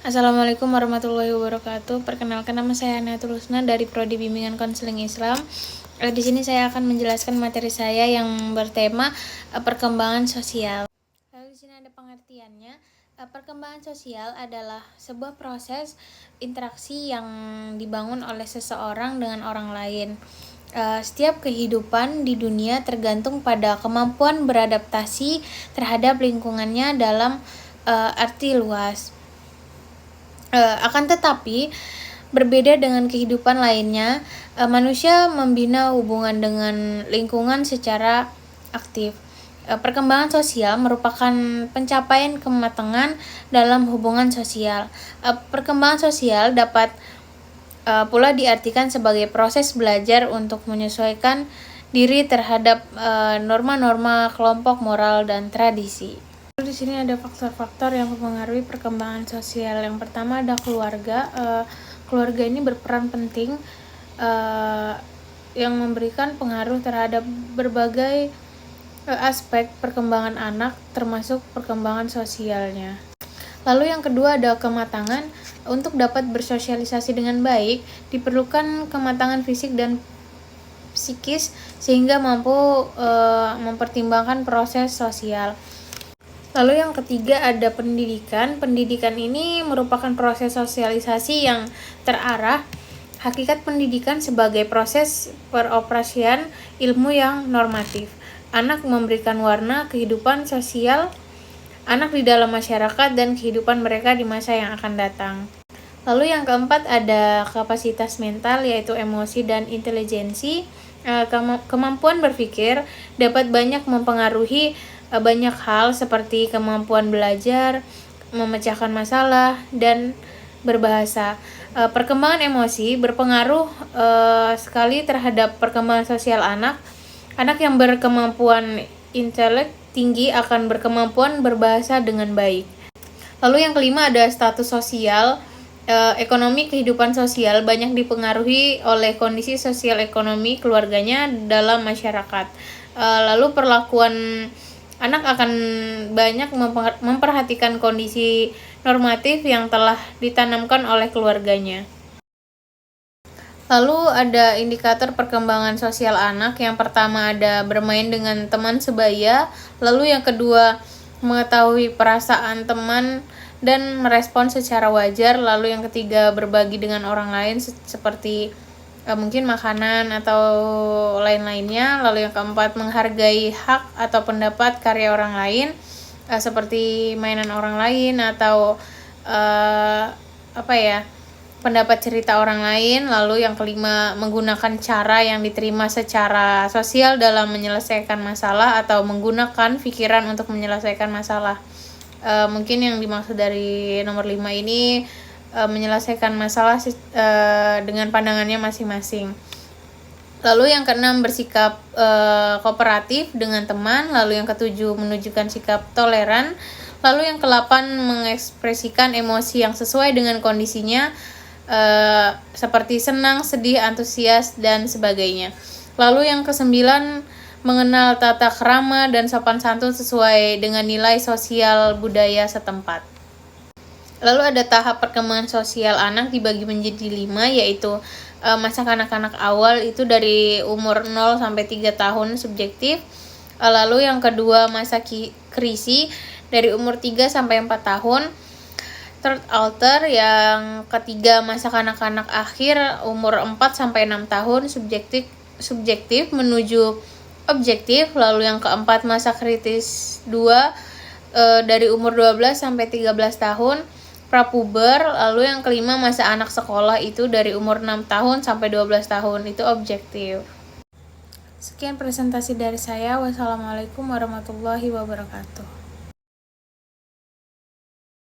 Assalamualaikum warahmatullahi wabarakatuh. Perkenalkan, nama saya Anatul Husna dari Prodi Bimbingan Konseling Islam. Di sini saya akan menjelaskan materi saya yang bertema perkembangan sosial. Lalu di sini ada pengertiannya. Perkembangan sosial adalah sebuah proses interaksi yang dibangun oleh seseorang dengan orang lain. Setiap kehidupan di dunia tergantung pada kemampuan beradaptasi terhadap lingkungannya dalam arti luas. Akan tetapi, berbeda dengan kehidupan lainnya, manusia membina hubungan dengan lingkungan secara aktif. Perkembangan sosial merupakan pencapaian kematangan dalam hubungan sosial. Perkembangan sosial dapat pula diartikan sebagai proses belajar untuk menyesuaikan diri terhadap norma-norma kelompok moral dan tradisi. Di sini ada faktor-faktor yang mempengaruhi perkembangan sosial. Yang pertama ada keluarga. Keluarga ini berperan penting yang memberikan pengaruh terhadap berbagai aspek perkembangan anak, termasuk perkembangan sosialnya. Lalu yang kedua ada kematangan. Untuk dapat bersosialisasi dengan baik, diperlukan kematangan fisik dan psikis sehingga mampu mempertimbangkan proses sosial. Lalu yang ketiga ada pendidikan. Pendidikan ini merupakan proses sosialisasi yang terarah. Hakikat pendidikan sebagai proses peroperasian ilmu yang normatif. Anak memberikan warna kehidupan sosial anak di dalam masyarakat dan kehidupan mereka di masa yang akan datang. Lalu yang keempat ada kapasitas mental, yaitu emosi dan intelijensi. Kemampuan berpikir dapat banyak mempengaruhi banyak hal seperti kemampuan belajar, memecahkan masalah, dan berbahasa. Perkembangan emosi berpengaruh sekali terhadap perkembangan sosial anak. Anak yang berkemampuan intelek tinggi akan berkemampuan berbahasa dengan baik. Lalu yang kelima ada status sosial. Ekonomi kehidupan sosial banyak dipengaruhi oleh kondisi sosial ekonomi keluarganya dalam masyarakat. Lalu perlakuan anak akan banyak memperhatikan kondisi normatif yang telah ditanamkan oleh keluarganya. Lalu ada indikator perkembangan sosial anak. Yang pertama ada bermain dengan teman sebaya. Lalu yang kedua mengetahui perasaan teman dan merespon secara wajar. Lalu yang ketiga berbagi dengan orang lain seperti mungkin makanan atau lain-lainnya. Lalu yang keempat menghargai hak atau pendapat karya orang lain seperti mainan orang lain atau pendapat cerita orang lain. Lalu yang kelima menggunakan cara yang diterima secara sosial dalam menyelesaikan masalah atau menggunakan pikiran untuk menyelesaikan masalah. Mungkin yang dimaksud dari nomor 5 ini menyelesaikan masalah dengan pandangannya masing-masing. Lalu yang keenam bersikap kooperatif dengan teman. Lalu yang ketujuh menunjukkan sikap toleran. Lalu yang ke-8 mengekspresikan emosi yang sesuai dengan kondisinya seperti senang, sedih, antusias, dan sebagainya. Lalu yang ke-9 mengenal tata krama dan sopan santun sesuai dengan nilai sosial budaya setempat. Lalu ada tahap perkembangan sosial anak dibagi menjadi 5, yaitu masa kanak-kanak awal itu dari umur 0 sampai 3 tahun subjektif. Lalu yang kedua masa krisi dari umur 3 sampai 4 tahun. Third alter, yang ketiga masa kanak-kanak akhir umur 4 sampai 6 tahun subjektif menuju objektif. Lalu yang keempat masa kritis 2 dari umur 12 sampai 13 tahun prapuber. Lalu yang kelima masa anak sekolah itu dari umur 6 tahun sampai 12 tahun, itu objektif. Sekian presentasi dari saya. Wassalamualaikum warahmatullahi wabarakatuh.